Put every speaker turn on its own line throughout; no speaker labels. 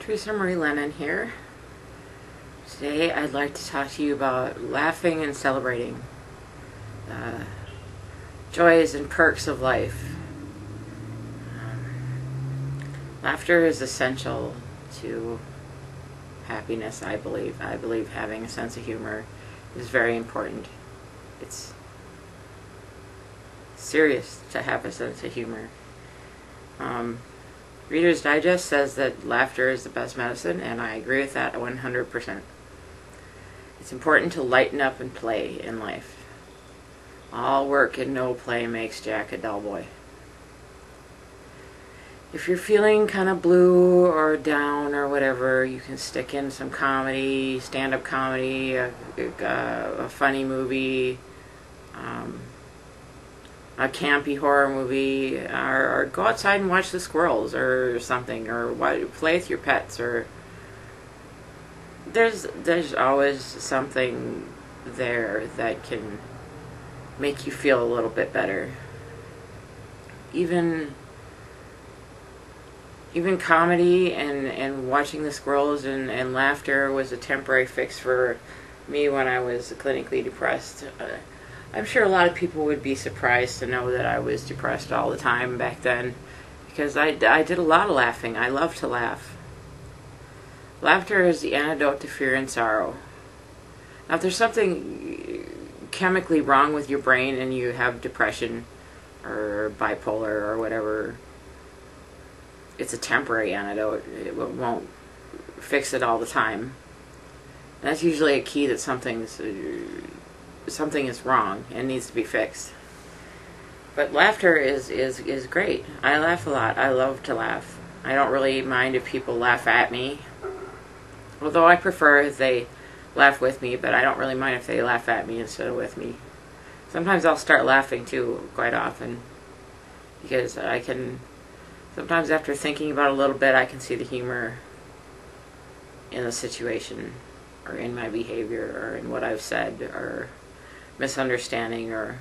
Teresa Marie Lennon here. Today I'd like to talk to you about laughing and celebrating the joys and perks of life. Laughter is essential to happiness, I believe. I believe having a sense of humor is very important. It's serious to have a sense of humor. Reader's Digest says that laughter is the best medicine, and I agree with that 100%. It's important to lighten up and play in life. All work and no play makes Jack a dull boy. If you're feeling kind of blue or down or whatever, you can stick in some comedy, stand-up comedy, a funny movie, a campy horror movie, or go outside and watch the squirrels or something, or play with your pets, or there's always something there that can make you feel a little bit better. Even comedy and watching the squirrels and laughter was a temporary fix for me when I was clinically depressed. I'm sure a lot of people would be surprised to know that I was depressed all the time back then, because I did a lot of laughing. I love to laugh. Laughter is the antidote to fear and sorrow. Now, if there's something chemically wrong with your brain and you have depression or bipolar or whatever, it's a temporary antidote. It won't fix it all the time. That's usually a key that something is wrong and needs to be fixed. But laughter is great. I laugh a lot. I love to laugh. I don't really mind if people laugh at me, although I prefer if they laugh with me, but I don't really mind if they laugh at me instead of with me. Sometimes I'll start laughing too, quite often, because sometimes after thinking about it a little bit, I can see the humor in the situation, or in my behavior, or in what I've said, or misunderstanding. Or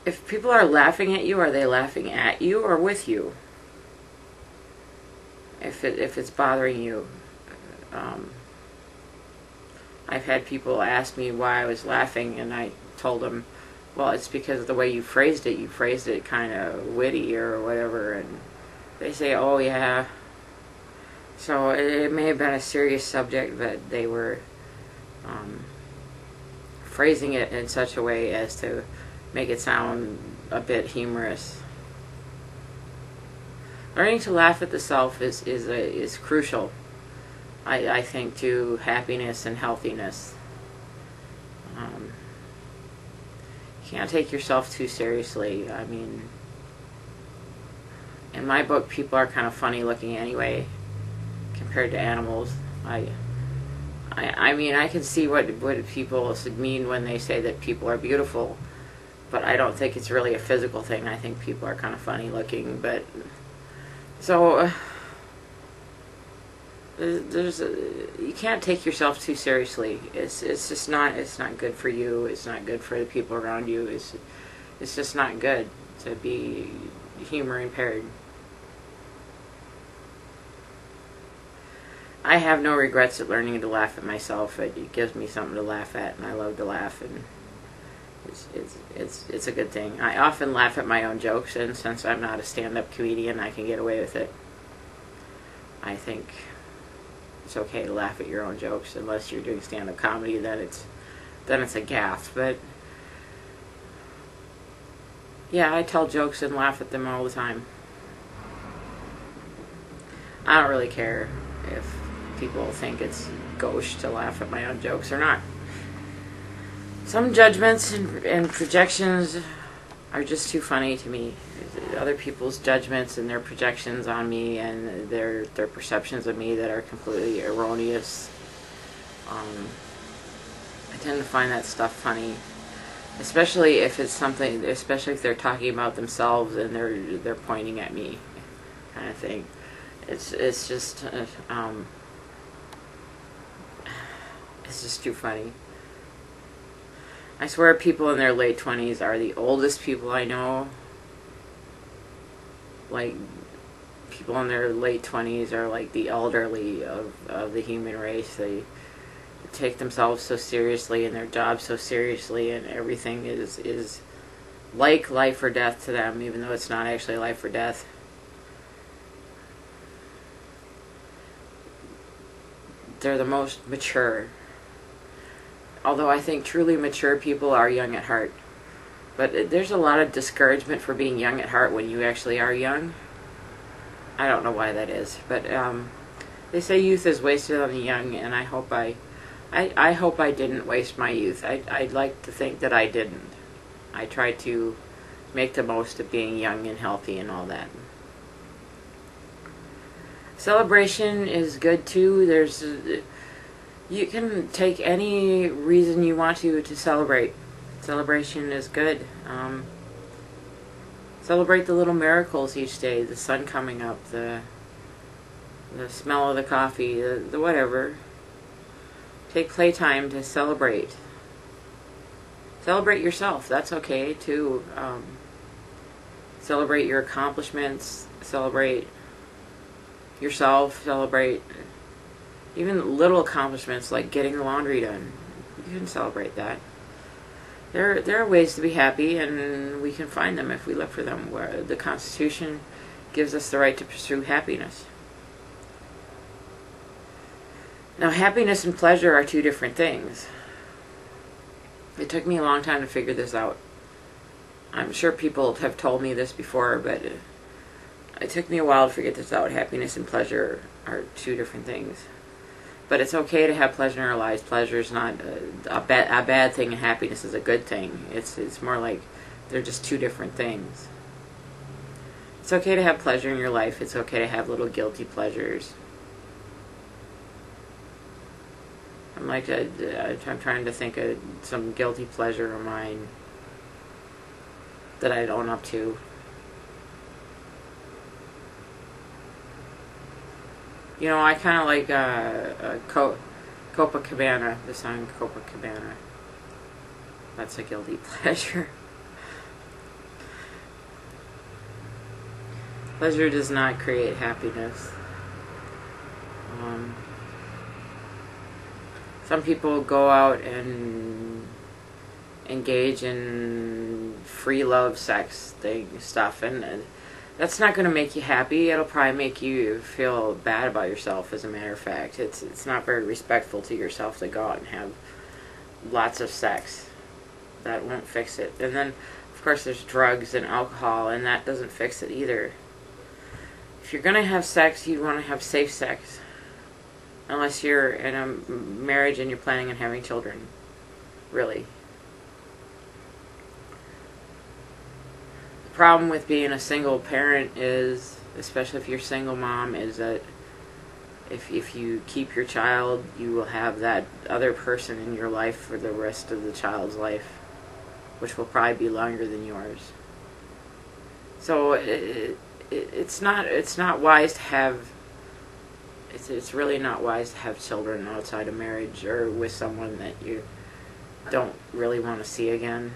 if people are laughing at you, are they laughing at you or with you? If it's bothering you. I've had people ask me why I was laughing, and I told them, well, it's because of the way you phrased it. You phrased it kind of witty or whatever, and they say, oh yeah. So it may have been a serious subject, but they were phrasing it in such a way as to make it sound a bit humorous. Learning to laugh at the self is crucial, I think, to happiness and healthiness. You can't take yourself too seriously. I mean, in my book, people are kind of funny looking anyway, compared to animals. I mean, I can see what people mean when they say that people are beautiful, but I don't think it's really a physical thing. I think people are kind of funny looking, but so you can't take yourself too seriously. It's just not. It's not good for you. It's not good for the people around you. It's just not good to be humor impaired. I have no regrets at learning to laugh at myself. It gives me something to laugh at, and I love to laugh, and it's a good thing. I often laugh at my own jokes, and since I'm not a stand-up comedian, I can get away with it. I think it's okay to laugh at your own jokes, unless you're doing stand-up comedy. Then it's a gaffe. But yeah, I tell jokes and laugh at them all the time. I don't really care if people think it's gauche to laugh at my own jokes or not. Some judgments and projections are just too funny to me. Other people's judgments and their projections on me and their perceptions of me that are completely erroneous. I tend to find that stuff funny, especially if they're talking about themselves and they're pointing at me, kind of thing. It's just too funny. I swear people in their late 20s are the oldest people I know. Like, people in their late 20s are like the elderly of the human race. They take themselves so seriously and their job so seriously, and everything is like life or death to them, even though it's not actually life or death. They're the most mature. Although I think truly mature people are young at heart. But there's a lot of discouragement for being young at heart when you actually are young. I don't know why that is, but they say youth is wasted on the young, and I hope I hope I didn't waste my youth. I'd like to think that I didn't. I tried to make the most of being young and healthy and all that. Celebration is good too. You can take any reason you want to celebrate. Celebration is good. Celebrate the little miracles each day. The sun coming up, the smell of the coffee, the whatever. Take playtime to celebrate. Celebrate yourself. That's okay too. Celebrate your accomplishments. Celebrate yourself. Celebrate even little accomplishments like getting the laundry done. You can celebrate that. There are ways to be happy, and we can find them if we look for them. Where the Constitution gives us the right to pursue happiness. Now, happiness and pleasure are two different things. It took me a long time to figure this out. I'm sure people have told me this before, but it took me a while to figure this out. Happiness and pleasure are two different things. But it's okay to have pleasure in our lives. Pleasure is not a bad thing, and happiness is a good thing. It's more like they're just two different things. It's okay to have pleasure in your life. It's okay to have little guilty pleasures. I'm trying to think of some guilty pleasure of mine that I own up to. You know, I kind of like Copacabana, the song Copacabana. That's a guilty pleasure. Pleasure does not create happiness. Some people go out and engage in free love sex stuff, and that's not going to make you happy. It'll probably make you feel bad about yourself, as a matter of fact. It's not very respectful to yourself to go out and have lots of sex. That won't fix it. And then, of course, there's drugs and alcohol, and that doesn't fix it either. If you're going to have sex, you want to have safe sex. Unless you're in a marriage and you're planning on having children. Really. The problem with being a single parent is, especially if you're a single mom, is that if you keep your child, you will have that other person in your life for the rest of the child's life, which will probably be longer than yours. So it's not wise to have. It's really not wise to have children outside of marriage or with someone that you don't really want to see again.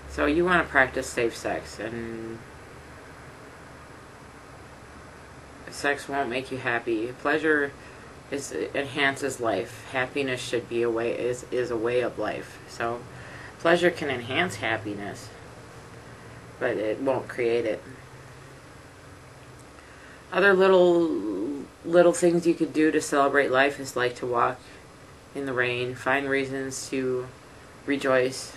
So you want to practice safe sex, and sex won't make you happy. Pleasure enhances life. Happiness should be is a way of life. So pleasure can enhance happiness, but it won't create it. Other little things you could do to celebrate life is like to walk in the rain, find reasons to rejoice.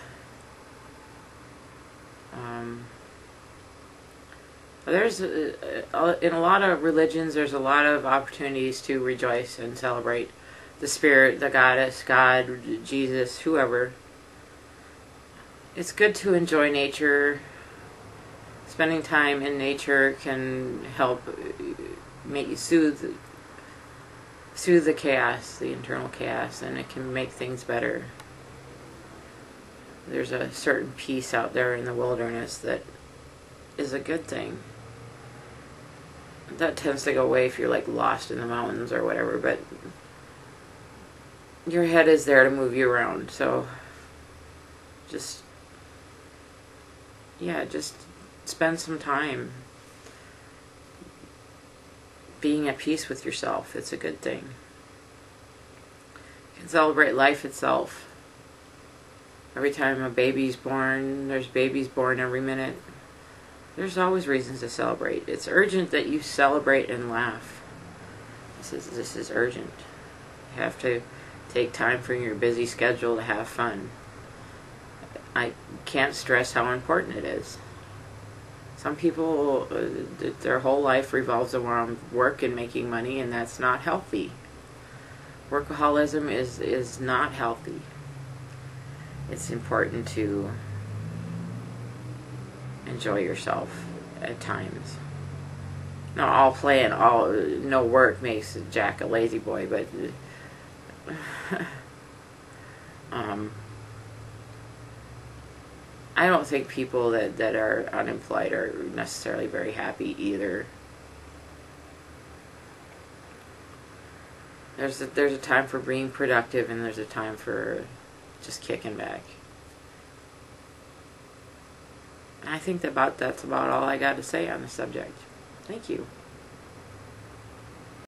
There's in a lot of religions, there's a lot of opportunities to rejoice and celebrate the spirit, the goddess, God, Jesus, whoever. It's good to enjoy nature. Spending time in nature can help make you soothe the chaos, the internal chaos, and it can make things better. There's a certain peace out there in the wilderness that is a good thing. That tends to go away if you're like lost in the mountains or whatever, but your head is there to move you around, so just yeah, just spend some time being at peace with yourself. It's a good thing. You can celebrate life itself. Every time a baby's born, there's babies born every minute. There's always reasons to celebrate. It's urgent that you celebrate and laugh. This is urgent. You have to take time from your busy schedule to have fun. I can't stress how important it is. Some people, their whole life revolves around work and making money, and that's not healthy. Workaholism is not healthy. It's important to enjoy yourself at times. Now, all play and all no work makes Jack a lazy boy, but I don't think people that are unemployed are necessarily very happy either. There's a time for being productive, and there's a time for just kicking back. I think that's about all I got to say on the subject. Thank you.